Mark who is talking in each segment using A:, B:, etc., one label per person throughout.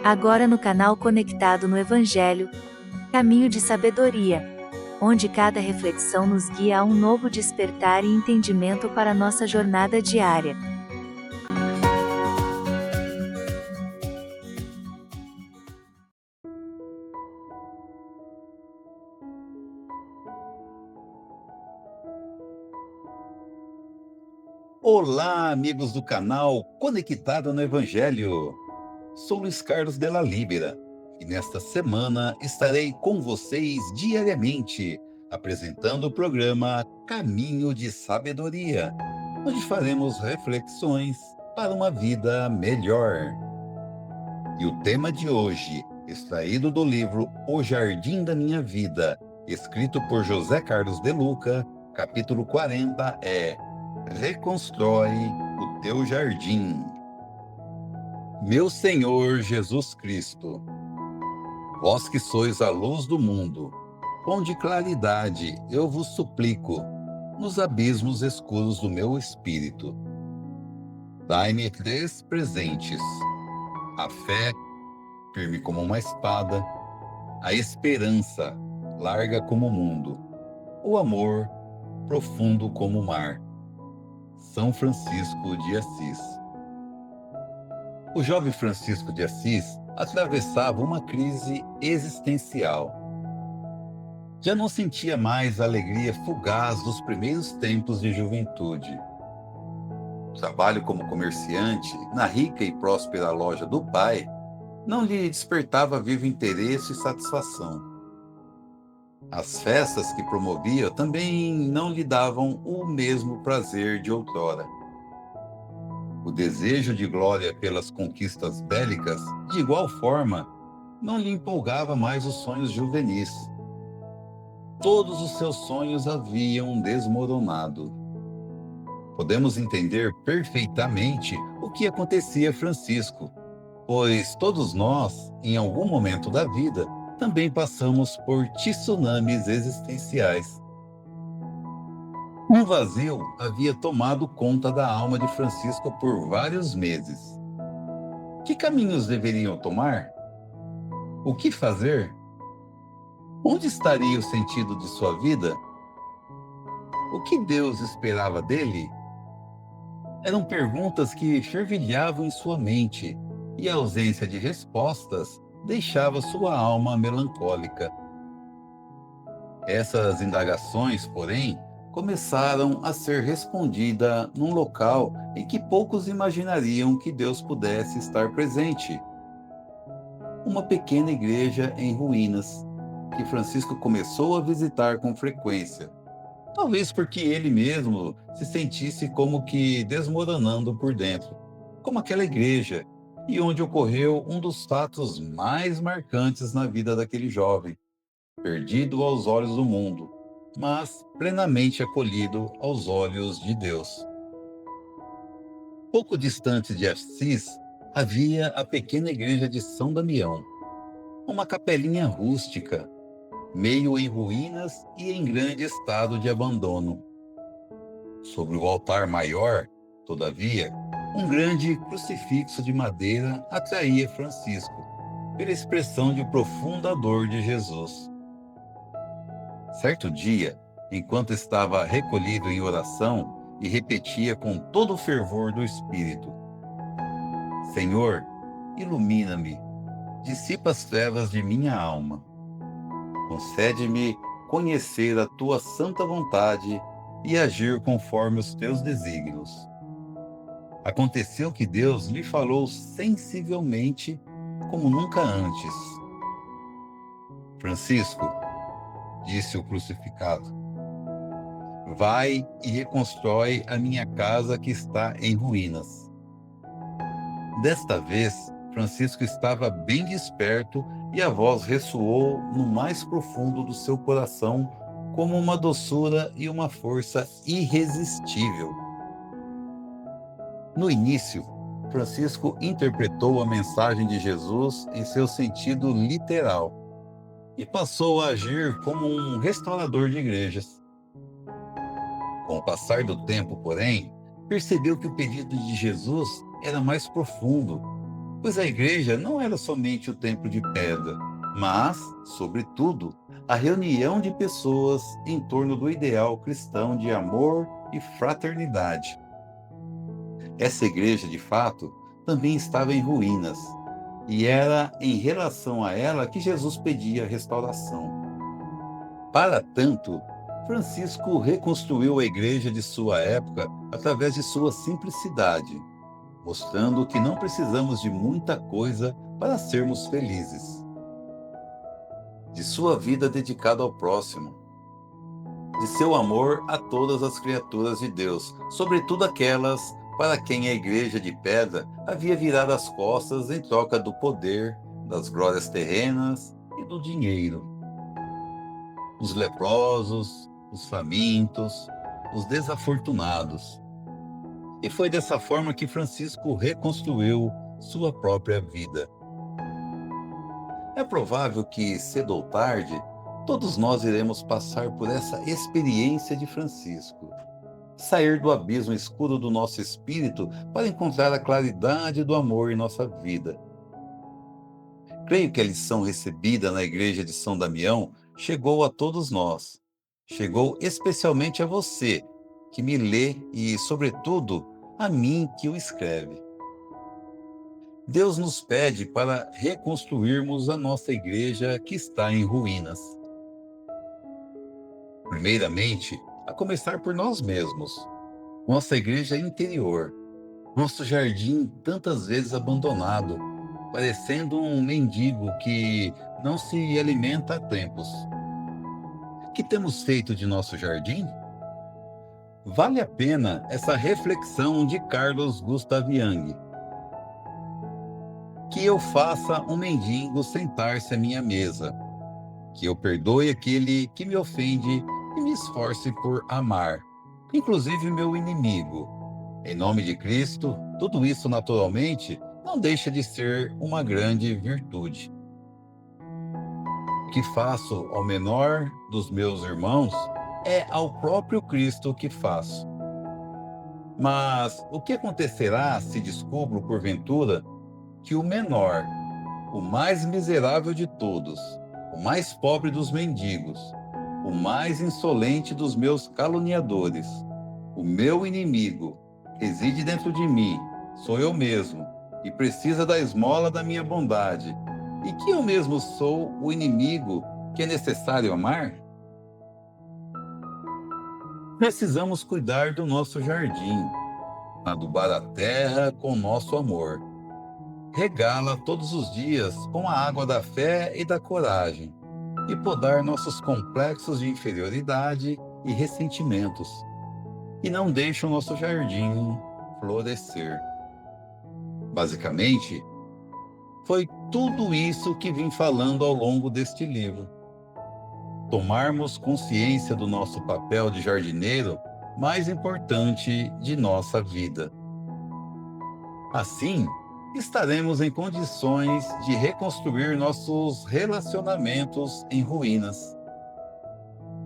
A: Agora no canal Conectado no Evangelho, Caminho de Sabedoria, onde cada reflexão nos guia a um novo despertar e entendimento para a nossa jornada diária.
B: Olá, amigos do canal Conectado no Evangelho. Sou Luiz Carlos de la Líbera e nesta semana estarei com vocês diariamente, apresentando o programa Caminho de Sabedoria, onde faremos reflexões para uma vida melhor. E o tema de hoje, extraído do livro O Jardim da Minha Vida, escrito por José Carlos de Luca, capítulo 40, é Reconstrói o teu jardim. Meu Senhor Jesus Cristo, vós que sois a luz do mundo, com de claridade eu vos suplico, nos abismos escuros do meu espírito. Dai-me três presentes: a fé, firme como uma espada; a esperança, larga como o mundo; o amor, profundo como o mar. São Francisco de Assis. O jovem Francisco de Assis atravessava uma crise existencial. Já não sentia mais a alegria fugaz dos primeiros tempos de juventude. O trabalho como comerciante na rica e próspera loja do pai não lhe despertava vivo interesse e satisfação. As festas que promovia também não lhe davam o mesmo prazer de outrora. O desejo de glória pelas conquistas bélicas, de igual forma, não lhe empolgava mais os sonhos juvenis. Todos os seus sonhos haviam desmoronado. Podemos entender perfeitamente o que acontecia a Francisco, pois todos nós, em algum momento da vida, também passamos por tsunamis existenciais. Um vazio havia tomado conta da alma de Francisco por vários meses. Que caminhos deveriam tomar? O que fazer? Onde estaria o sentido de sua vida? O que Deus esperava dele? Eram perguntas que fervilhavam em sua mente, e a ausência de respostas deixava sua alma melancólica. Essas indagações, porém, começaram a ser respondidas num local em que poucos imaginariam que Deus pudesse estar presente. Uma pequena igreja em ruínas, que Francisco começou a visitar com frequência, talvez porque ele mesmo se sentisse como que desmoronando por dentro, como aquela igreja, e onde ocorreu um dos fatos mais marcantes na vida daquele jovem, perdido aos olhos do mundo, mas plenamente acolhido aos olhos de Deus. Pouco distante de Assis, havia a pequena igreja de São Damião, uma capelinha rústica, meio em ruínas e em grande estado de abandono. Sobre o altar maior, todavia, um grande crucifixo de madeira atraía Francisco, pela expressão de profunda dor de Jesus. Certo dia, enquanto estava recolhido em oração, e repetia com todo o fervor do espírito: Senhor, ilumina-me, dissipa as trevas de minha alma. Concede-me conhecer a tua santa vontade e agir conforme os teus desígnios. Aconteceu que Deus lhe falou sensivelmente como nunca antes. Francisco, disse o crucificado, vai e reconstrói a minha casa que está em ruínas. Desta vez, Francisco estava bem desperto e a voz ressoou no mais profundo do seu coração como uma doçura e uma força irresistível. No início, Francisco interpretou a mensagem de Jesus em seu sentido literal e passou a agir como um restaurador de igrejas. Com o passar do tempo, porém, percebeu que o pedido de Jesus era mais profundo. pois a igreja não era somente o templo de pedra, mas, sobretudo, a reunião de pessoas em torno do ideal cristão de amor e fraternidade. Essa igreja, de fato, também estava em ruínas, e era em relação a ela que Jesus pedia restauração. Para tanto, Francisco reconstruiu a igreja de sua época através de sua simplicidade, mostrando que não precisamos de muita coisa para sermos felizes. De sua vida dedicada ao próximo, de seu amor a todas as criaturas de Deus, sobretudo aquelas para quem a igreja de pedra havia virado as costas em troca do poder, das glórias terrenas e do dinheiro. Os leprosos, os famintos, os desafortunados. E foi dessa forma que Francisco reconstruiu sua própria vida. É provável que, cedo ou tarde, todos nós iremos passar por essa experiência de Francisco. Sair do abismo escuro do nosso espírito para encontrar a claridade do amor em nossa vida. Creio que a lição recebida na igreja de São Damião chegou a todos nós. Chegou especialmente a você, que me lê e, sobretudo, a mim que o escreve. Deus nos pede para reconstruirmos a nossa igreja que está em ruínas. Primeiramente, a começar por nós mesmos, nossa igreja interior, nosso jardim tantas vezes abandonado, parecendo um mendigo que não se alimenta há tempos. O que temos feito de nosso jardim? Vale a pena essa reflexão de Carlos Gustav Jung. Que eu faça um mendigo sentar-se à minha mesa, que eu perdoe aquele que me ofende e me esforce por amar, inclusive meu inimigo. Em nome de Cristo, tudo isso naturalmente não deixa de ser uma grande virtude. O que faço ao menor dos meus irmãos é ao próprio Cristo que faço. Mas o que acontecerá se descubro, porventura, que o menor, o mais miserável de todos, o mais pobre dos mendigos, o mais insolente dos meus caluniadores, o meu inimigo, reside dentro de mim, sou eu mesmo, e precisa da esmola da minha bondade, e que eu mesmo sou o inimigo que é necessário amar? Precisamos cuidar do nosso jardim, adubar a terra com nosso amor, regá-la todos os dias com a água da fé e da coragem, e podar nossos complexos de inferioridade e ressentimentos, que não deixam nosso jardim florescer. Basicamente, foi tudo isso que vim falando ao longo deste livro. Tomarmos consciência do nosso papel de jardineiro mais importante de nossa vida. Assim, estaremos em condições de reconstruir nossos relacionamentos em ruínas.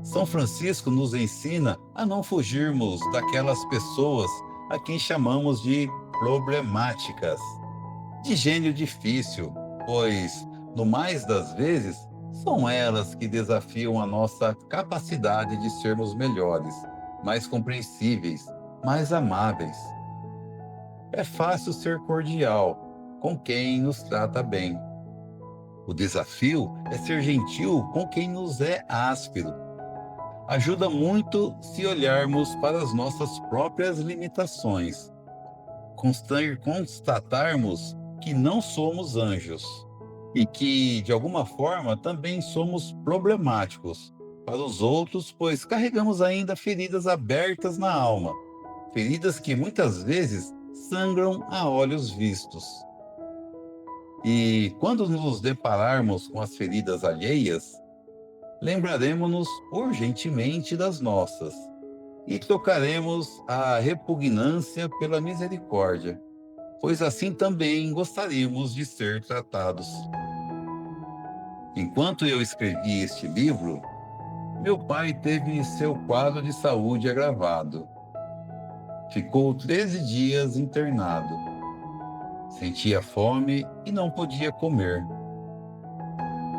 B: São Francisco nos ensina a não fugirmos daquelas pessoas a quem chamamos de problemáticas, de gênio difícil, pois, no mais das vezes, são elas que desafiam a nossa capacidade de sermos melhores, mais compreensíveis, mais amáveis. É fácil ser cordial com quem nos trata bem. O desafio é ser gentil com quem nos é áspero. Ajuda muito se olharmos para as nossas próprias limitações, constatarmos que não somos anjos e que, de alguma forma, também somos problemáticos para os outros, pois carregamos ainda feridas abertas na alma, feridas que muitas vezes sangram a olhos vistos. E quando nos depararmos com as feridas alheias, lembraremos-nos urgentemente das nossas e trocaremos a repugnância pela misericórdia, pois assim também gostaríamos de ser tratados. Enquanto eu escrevi este livro, meu pai teve seu quadro de saúde agravado. Ficou 13 dias internado. Sentia fome e não podia comer.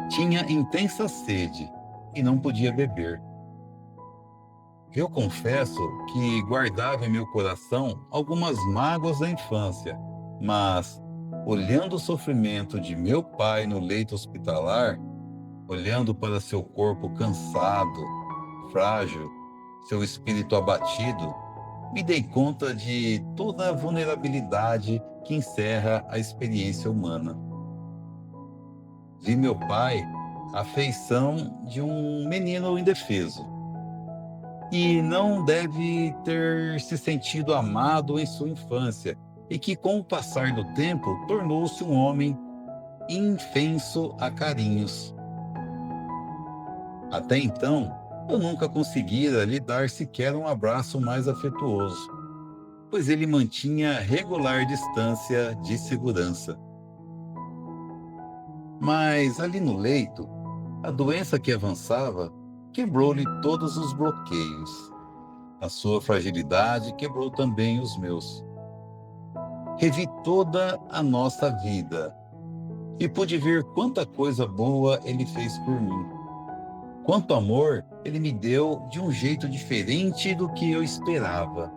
B: Tinha intensa sede e não podia beber. Eu confesso que guardava em meu coração algumas mágoas da infância, mas, olhando o sofrimento de meu pai no leito hospitalar, olhando para seu corpo cansado, frágil, seu espírito abatido, me dei conta de toda a vulnerabilidade que encerra a experiência humana. Vi meu pai a feição de um menino indefeso e não deve ter se sentido amado em sua infância e que, com o passar do tempo, tornou-se um homem infenso a carinhos. Até então, eu nunca conseguira lhe dar sequer um abraço mais afetuoso, pois ele mantinha regular distância de segurança. Mas ali no leito, a doença que avançava quebrou-lhe todos os bloqueios. A sua fragilidade quebrou também os meus. Revi toda a nossa vida e pude ver quanta coisa boa ele fez por mim. Quanto amor ele me deu de um jeito diferente do que eu esperava.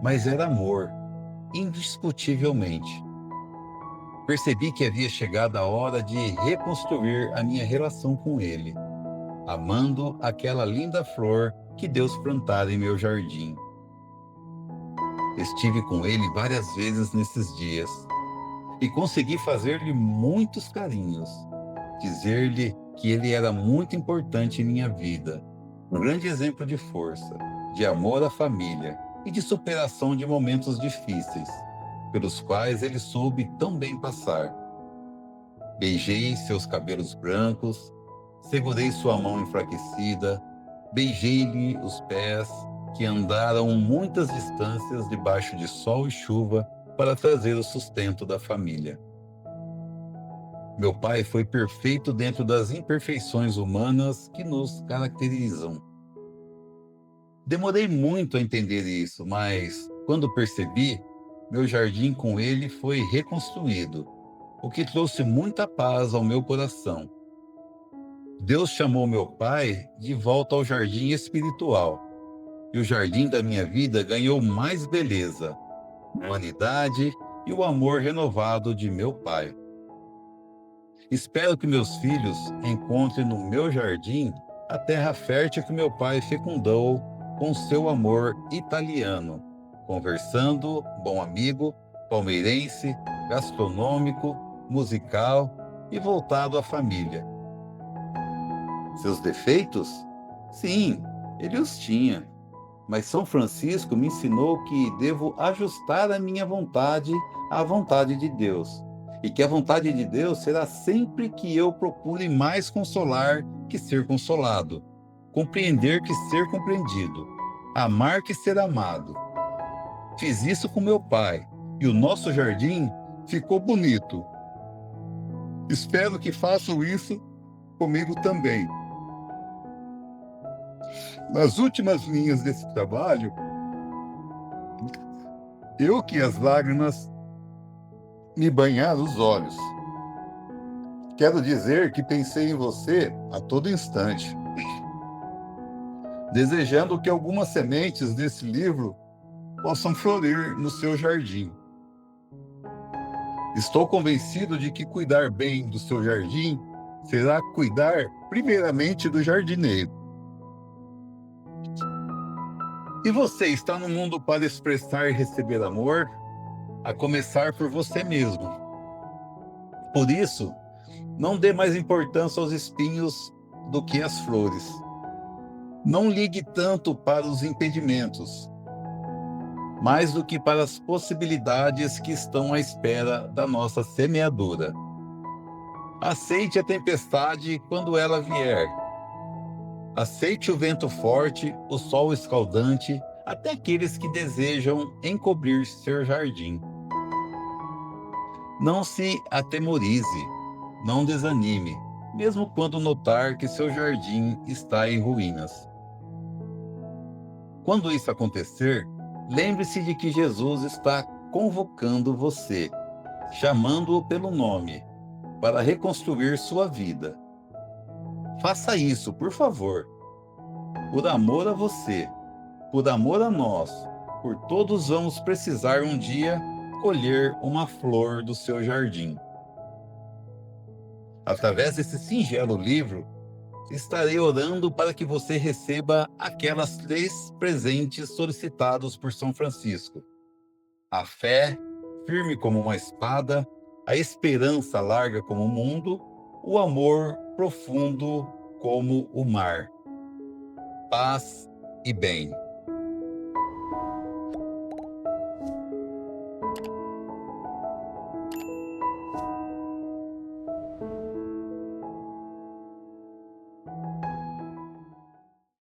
B: Mas era amor, indiscutivelmente. Percebi que havia chegado a hora de reconstruir a minha relação com ele, amando aquela linda flor que Deus plantara em meu jardim. Estive com ele várias vezes nesses dias e consegui fazer-lhe muitos carinhos, dizer-lhe que ele era muito importante em minha vida, um grande exemplo de força, de amor à família e de superação de momentos difíceis, pelos quais ele soube tão bem passar. Beijei seus cabelos brancos, segurei sua mão enfraquecida, beijei-lhe os pés, que andaram muitas distâncias debaixo de sol e chuva para trazer o sustento da família. Meu pai foi perfeito dentro das imperfeições humanas que nos caracterizam. Demorei muito a entender isso, mas, quando percebi, meu jardim com ele foi reconstruído, o que trouxe muita paz ao meu coração. Deus chamou meu pai de volta ao jardim espiritual, e o jardim da minha vida ganhou mais beleza, humanidade e o amor renovado de meu pai. Espero que meus filhos encontrem no meu jardim a terra fértil que meu pai fecundou com seu amor italiano, conversando, bom amigo, palmeirense, gastronômico, musical e voltado à família. Seus defeitos? Sim, ele os tinha. Mas São Francisco me ensinou que devo ajustar a minha vontade à vontade de Deus, e que a vontade de Deus será sempre que eu procure mais consolar que ser consolado, compreender que ser compreendido, amar que ser amado. Fiz isso com meu pai, e o nosso jardim ficou bonito. Espero que façam isso comigo também. Nas últimas linhas desse trabalho, eu que as lágrimas me banharam os olhos. Quero dizer que pensei em você a todo instante, desejando que algumas sementes desse livro possam florir no seu jardim. Estou convencido de que cuidar bem do seu jardim será cuidar primeiramente do jardineiro. E você está no mundo para expressar e receber amor, a começar por você mesmo. Por isso, não dê mais importância aos espinhos do que às flores. Não ligue tanto para os impedimentos, mais do que para as possibilidades que estão à espera da nossa semeadura. Aceite a tempestade quando ela vier. Aceite o vento forte, o sol escaldante, até aqueles que desejam encobrir seu jardim. Não se atemorize, não desanime, mesmo quando notar que seu jardim está em ruínas. Quando isso acontecer, lembre-se de que Jesus está convocando você, chamando-o pelo nome, para reconstruir sua vida. Faça isso, por favor, por amor a você, por amor a nós, por todos vamos precisar um dia colher uma flor do seu jardim. Através desse singelo livro, estarei orando para que você receba aquelas 3 presentes solicitados por São Francisco: a fé, firme como uma espada, a esperança larga como o mundo, o amor profundo como o mar. Paz e bem.